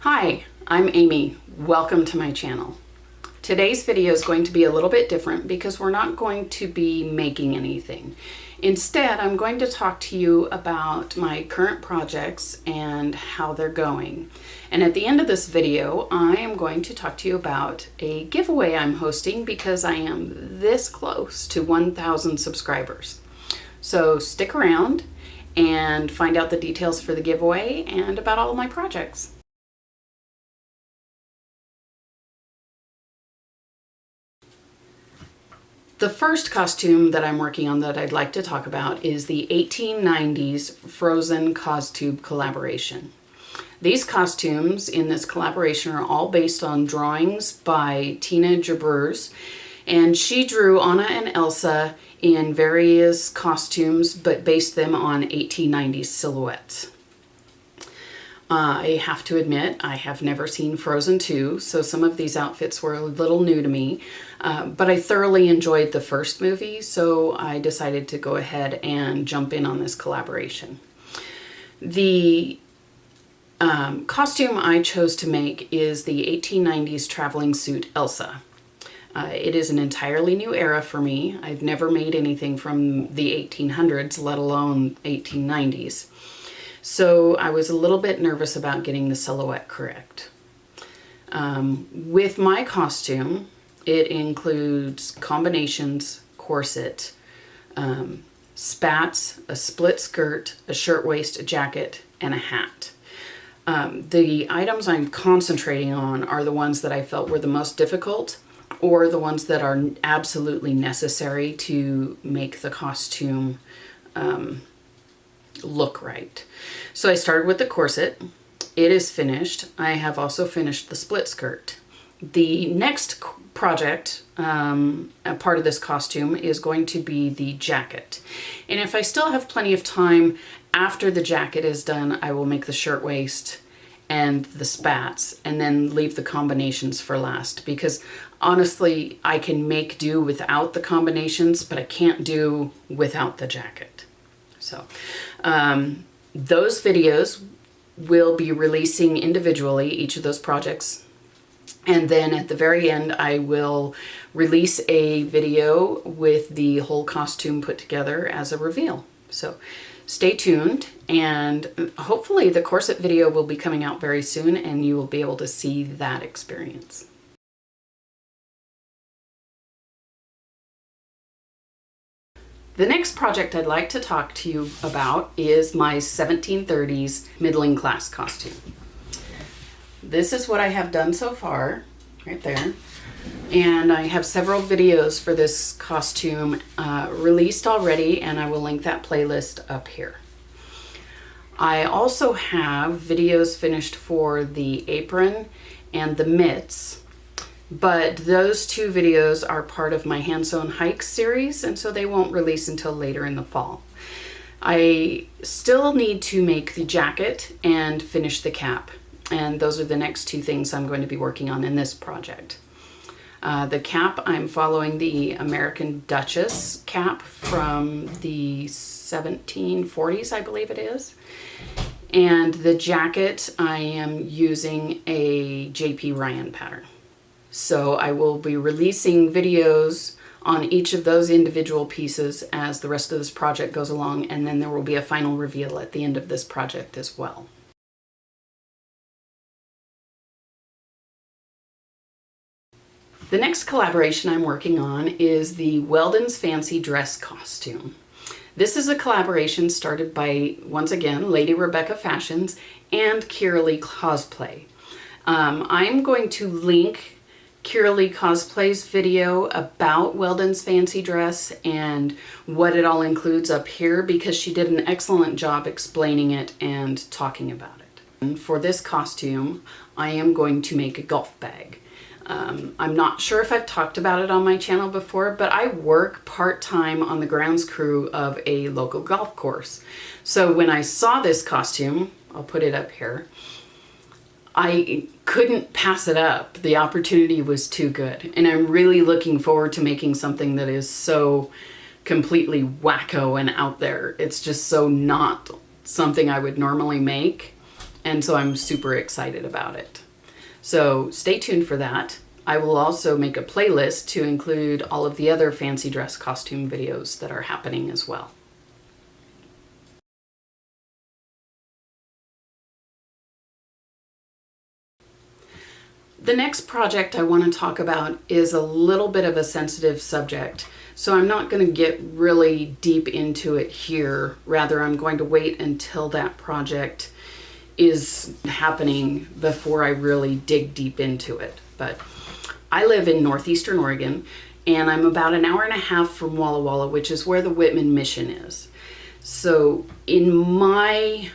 Hi, I'm Amy. Welcome to my channel. Today's video is going to be a little bit different because we're not going to be making anything. Instead, I'm going to talk to you about my current projects and how they're going. And at the end of this video, I am going to talk to you about a giveaway I'm hosting because I am this close to 1,000 subscribers. So stick around and find out the details for the giveaway and about all of my projects. The first costume that I'm working on that I'd like to talk about is the 1890s Frozen Costube collaboration. These costumes in this collaboration are all based on drawings by Tine Gebruers, and she drew Anna and Elsa in various costumes but based them on 1890s silhouettes. I have to admit, I have never seen Frozen 2, so some of these outfits were a little new to me, but I thoroughly enjoyed the first movie, so I decided to go ahead and jump in on this collaboration. The costume I chose to make is the 1890s traveling suit Elsa. It is an entirely new era for me. I've never made anything from the 1800s, let alone 1890s. So I was a little bit nervous about getting the silhouette correct. With my costume, it includes combinations, corset, spats, a split skirt, a shirtwaist, a jacket, and a hat. The items I'm concentrating on are the ones that I felt were the most difficult or the ones that are absolutely necessary to make the costume look right. So I started with the corset. It is finished. I have also finished the split skirt. The next project, a part of this costume, is going to be the jacket. And if I still have plenty of time after the jacket is done, I will make the shirtwaist and the spats and then leave the combinations for last, because honestly I can make do without the combinations, but I can't do without the jacket. So those videos will be releasing individually, each of those projects. And then at the very end, I will release a video with the whole costume put together as a reveal. So stay tuned, and hopefully the corset video will be coming out very soon and you will be able to see that experience. The next project I'd like to talk to you about is my 1730s Midling Class costume. This is what I have done so far, right there. And I have several videos for this costume released already, and I will link that playlist up here. I also have videos finished for the apron and the mitts, but those two videos are part of my Handsewn Hikes series, and so they won't release until later in the fall. I still need to make the jacket and finish the cap, and those are the next two things I'm going to be working on in this project. The cap, I'm following the American Duchess cap from the 1740s, I believe it is. And the jacket, I am using a JP Ryan pattern. So I will be releasing videos on each of those individual pieces as the rest of this project goes along, and then there will be a final reveal at the end of this project as well. The next collaboration I'm working on is the Weldon's Fancy Dress costume. This is a collaboration started by, once again, Lady Rebecca Fashions and Kiralee Cosplay. I'm going to link Kiralee Cosplay's video about Weldon's Fancy Dress and what it all includes up here, because she did an excellent job explaining it and talking about it. And for this costume, I am going to make a golf bag. I'm not sure if I've talked about it on my channel before, but I work part-time on the grounds crew of a local golf course. So when I saw this costume, I'll put it up here, I couldn't pass it up. The opportunity was too good. And I'm really looking forward to making something that is so completely wacko and out there. It's just so not something I would normally make. And so I'm super excited about it. So stay tuned for that. I will also make a playlist to include all of the other fancy dress costume videos that are happening as well. The next project I want to talk about is a little bit of a sensitive subject, so I'm not going to get really deep into it here. Rather, I'm going to wait until that project is happening before I really dig deep into it. But I live in northeastern Oregon, and I'm about an hour and a half from Walla Walla, which is where the Whitman Mission is. So in my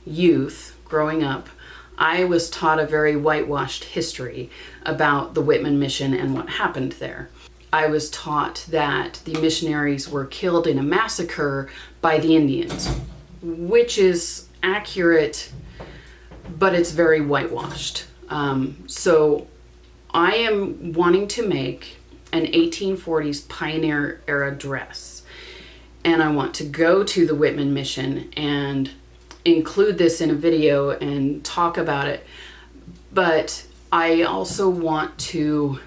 youth, growing up, I was taught a very whitewashed history about the Whitman Mission and what happened there. I was taught that the missionaries were killed in a massacre by the Indians, which is accurate, but it's very whitewashed. So I am wanting to make an 1840s pioneer era dress, and I want to go to the Whitman Mission and include this in a video and talk about it. But I also want to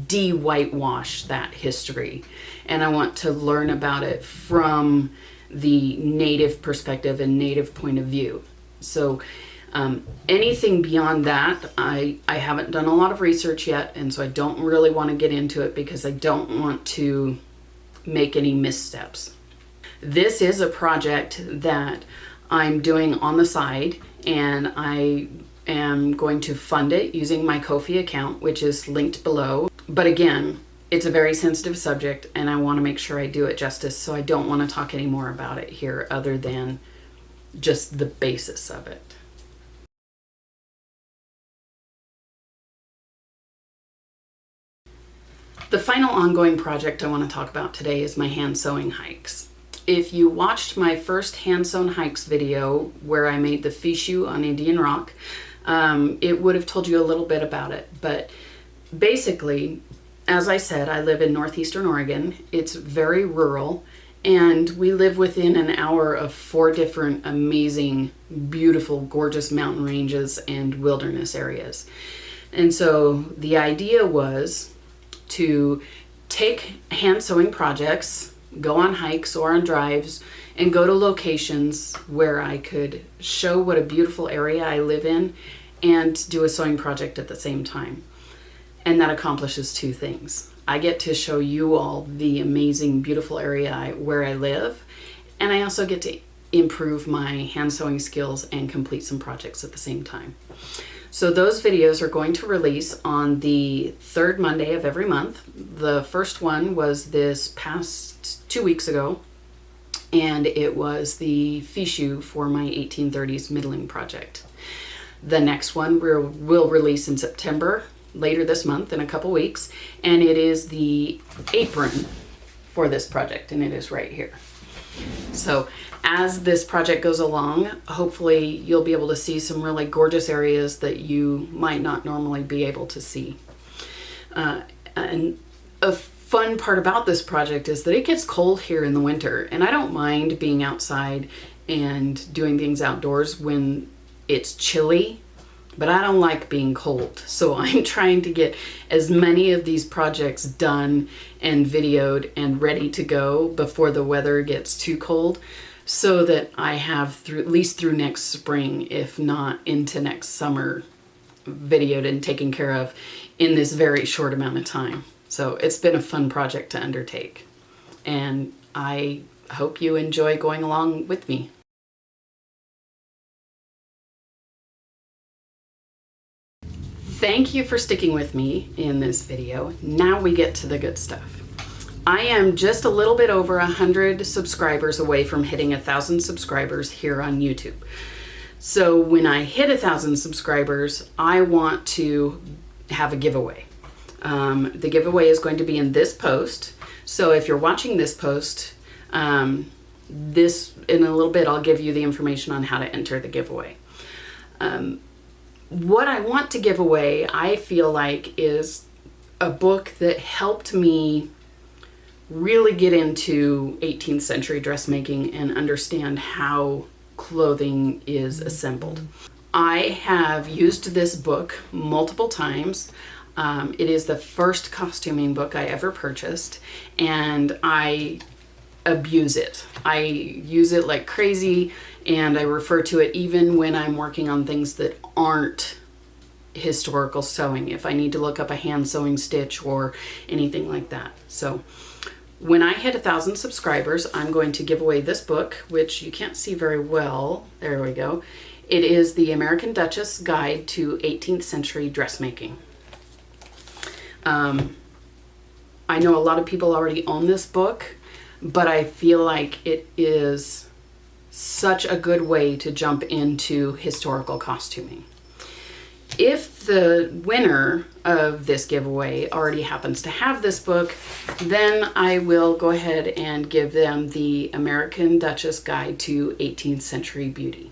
de-whitewash that history, and I want to learn about it from the native perspective and native point of view. So anything beyond that, I haven't done a lot of research yet, and so I don't really want to get into it because I don't want to make any missteps. This is a project that I'm doing on the side, and I am going to fund it using my Ko-fi account, which is linked below. But again, it's a very sensitive subject, and I want to make sure I do it justice, so I don't want to talk any more about it here other than just the basis of it. The final ongoing project I want to talk about today is my Handsewn Hikes. If you watched my first Handsewn Hikes video where I made the fichu on Indian rock, it would have told you a little bit about it. But basically, as I said, I live in northeastern Oregon. It's very rural, and we live within an hour of 4 different amazing, beautiful, gorgeous mountain ranges and wilderness areas. And so the idea was to take hand sewing projects, go on hikes or on drives, and go to locations where I could show what a beautiful area I live in and do a sewing project at the same time. And that accomplishes 2 things. I get to show you all the amazing, beautiful area where I live, and I also get to improve my hand sewing skills and complete some projects at the same time. So those videos are going to release on the 3rd Monday of every month. The first one was this past 2 weeks ago, and it was the fichu for my 1830s middling project. The next one will release in September, later this month, in a couple weeks, and it is the apron for this project, and it is right here. So as this project goes along, hopefully you'll be able to see some really gorgeous areas that you might not normally be able to see. And a fun part about this project is that it gets cold here in the winter, and I don't mind being outside and doing things outdoors when it's chilly, but I don't like being cold. So I'm trying to get as many of these projects done and videoed and ready to go before the weather gets too cold, so that I have at least through next spring, if not into next summer, videoed and taken care of in this very short amount of time. So it's been a fun project to undertake, and I hope you enjoy going along with me. Thank you for sticking with me in this video. Now we get to the good stuff. I am just a little bit over 100 subscribers away from hitting 1,000 subscribers here on YouTube. So when I hit 1,000 subscribers, I want to have a giveaway. The giveaway is going to be in this post. So if you're watching this post, in a little bit, I'll give you the information on how to enter the giveaway. What I want to give away, I feel like, is a book that helped me really get into 18th century dressmaking and understand how clothing is assembled. I have used this book multiple times. It is the first costuming book I ever purchased, and I abuse it. I use it like crazy, and I refer to it even when I'm working on things that aren't historical sewing, if I need to look up a hand sewing stitch or anything like that. So when I hit 1,000 subscribers, I'm going to give away this book, which you can't see very well. There we go. It is the American Duchess Guide to 18th Century Dressmaking. I know a lot of people already own this book, but I feel like it is such a good way to jump into historical costuming. If the winner of this giveaway already happens to have this book, then I will go ahead and give them the American Duchess Guide to 18th Century Beauty.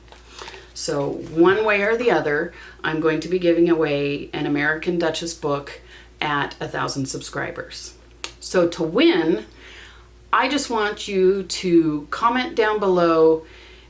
So one way or the other, I'm going to be giving away an American Duchess book at 1,000 subscribers. So to win, I just want you to comment down below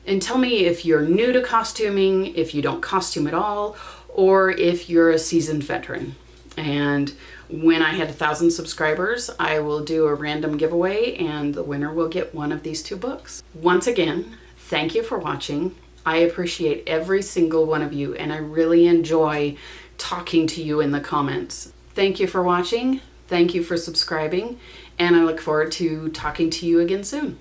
and tell me if you're new to costuming, if you don't costume at all, or if you're a seasoned veteran. And when I hit 1,000 subscribers, I will do a random giveaway and the winner will get one of these 2 books. Once again, thank you for watching. I appreciate every single one of you, and I really enjoy talking to you in the comments. Thank you for watching. Thank you for subscribing, and I look forward to talking to you again soon.